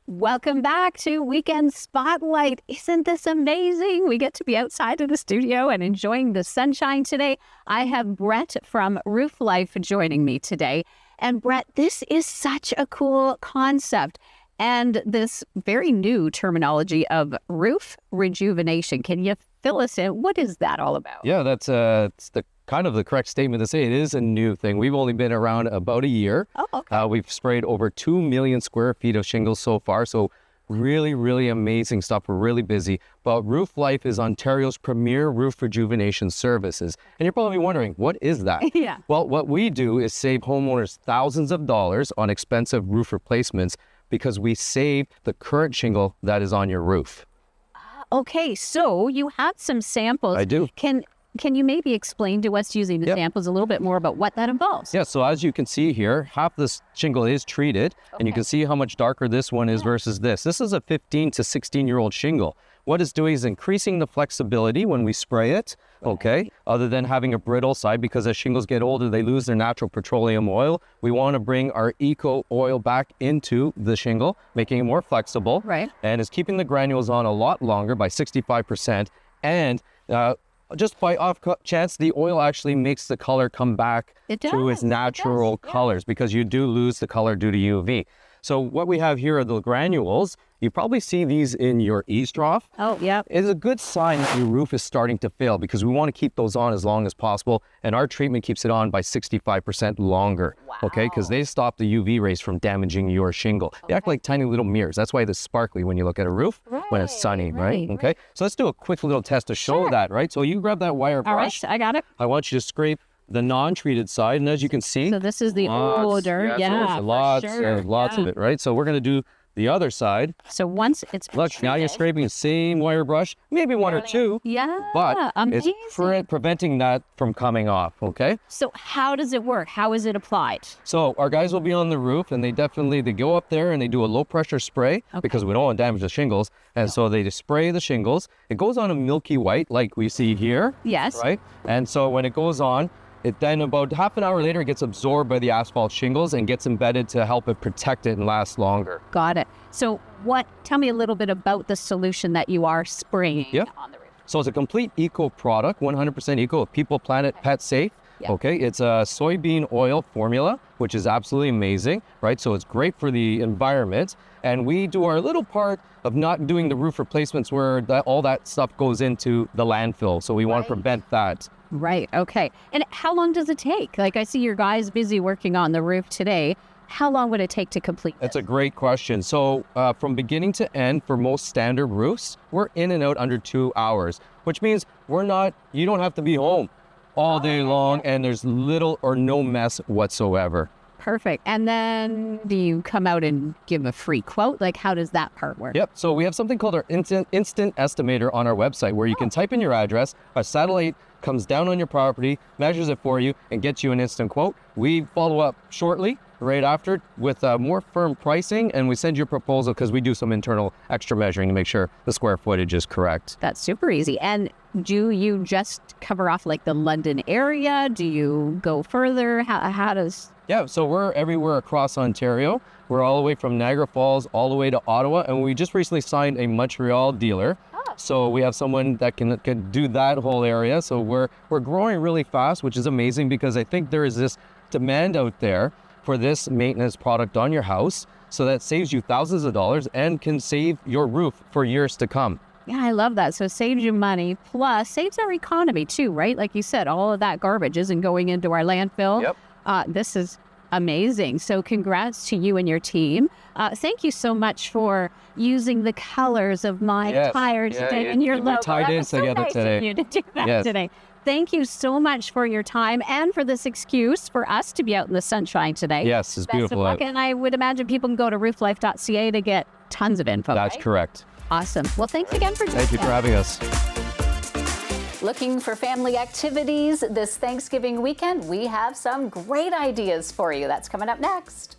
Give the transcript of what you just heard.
Welcome back to Weekend Spotlight. Isn't this amazing? We get to be outside of the studio and enjoying the sunshine today. I have Brett from RoofLife joining me today. And Brett, this is such a cool concept and this very new terminology of roof rejuvenation. Can you fill us in? What is that all about? Yeah, that's it's the kind of the correct statement to say. It is a new thing. We've only been around about a year. Oh, okay. We've sprayed over 2 million square feet of shingles so far. So really, really amazing stuff. We're really busy. But RoofLife is Ontario's premier roof rejuvenation services. And you're probably wondering, what is that? Yeah. Well, what we do is save homeowners thousands of dollars on expensive roof replacements because we save the current shingle that is on your roof. Okay, so you had some samples. I do. Can you maybe explain to us using the samples a little bit more about what that involves? Yeah, so as you can see here, half this shingle is treated, and you can see how much darker this one is versus this. This is a 15 to 16-year-old shingle. What it's doing is increasing the flexibility when we spray it, okay, other than having a brittle side, because as shingles get older, they lose their natural petroleum oil. We want to bring our eco oil back into the shingle, making it more flexible. Right. And it's keeping the granules on a lot longer by 65%. And just by off chance, the oil actually makes the color come back to its natural colors, because you do lose the color due to UV. So what we have here are the granules. You probably see these in your eaves trough. Oh, yeah. It's a good sign that your roof is starting to fail, because we want to keep those on as long as possible. And our treatment keeps it on by 65% longer. Wow. Okay, because they stop the UV rays from damaging your shingle. They act like tiny little mirrors. That's why they're sparkly when you look at a roof when it's sunny, right? Okay, so let's do a quick little test to show that, right? So you grab that wire brush. All right, I got it. I want you to scrape the non-treated side, and as you can see, So this is the older, lots of it, right? So we're going to do the other side. So once it's Look, now you're scraping the same wire brush, maybe one or two, but amazing. it's preventing that from coming off, okay? So how does it work? How is it applied? So our guys will be on the roof, and they go up there and they do a low pressure spray because we don't want to damage the shingles. And so they just spray the shingles. It goes on a milky white like we see here. Yes. Right? And so when it goes on, it then about half an hour later, it gets absorbed by the asphalt shingles and gets embedded to help it protect it and last longer. Got it. So tell me a little bit about the solution that you are spraying on the roof. So it's a complete eco product, 100% eco, people, planet, pet safe. Yeah. Okay, it's a soybean oil formula, which is absolutely amazing, right? So it's great for the environment. And we do our little part of not doing the roof replacements where all that stuff goes into the landfill. So we want to prevent that. Right. Okay. And how long does it take? Like, I see your guys busy working on the roof today. How long would it take to complete this? That's a great question. So from beginning to end, for most standard roofs, we're in and out under 2 hours, which means you don't have to be home all day long, and there's little or no mess whatsoever. Perfect. And then do you come out and give a free quote? Like, how does that part work? Yep. So we have something called our instant estimator on our website, where you can type in your address, a satellite comes down on your property, measures it for you, and gets you an instant quote. We follow up shortly, right after, with more firm pricing, and we send you a proposal because we do some internal extra measuring to make sure the square footage is correct. That's super easy. And do you just cover off like the London area? Do you go further? How does... Yeah, so we're everywhere across Ontario. We're all the way from Niagara Falls all the way to Ottawa, and we just recently signed a Montreal dealer. So we have someone that can do that whole area. So we're growing really fast, which is amazing, because I think there is this demand out there for this maintenance product on your house, so that saves you thousands of dollars and can save your roof for years to come. Yeah, I love that. So it saves you money, plus saves our economy too, right? Like you said, all of that garbage isn't going into our landfill. Yep. This is amazing. So congrats to you and your team. Thank you so much for using the colors of my tire today and your logo. We tied in together today. You to do that today. Thank you so much for your time and for this excuse for us to be out in the sunshine today. Yes, it's beautiful out. And I would imagine people can go to rooflife.ca to get tons of info. That's correct. Awesome. Well, thanks again for joining us. Thank you for having us. Looking for family activities this Thanksgiving weekend? We have some great ideas for you. That's coming up next.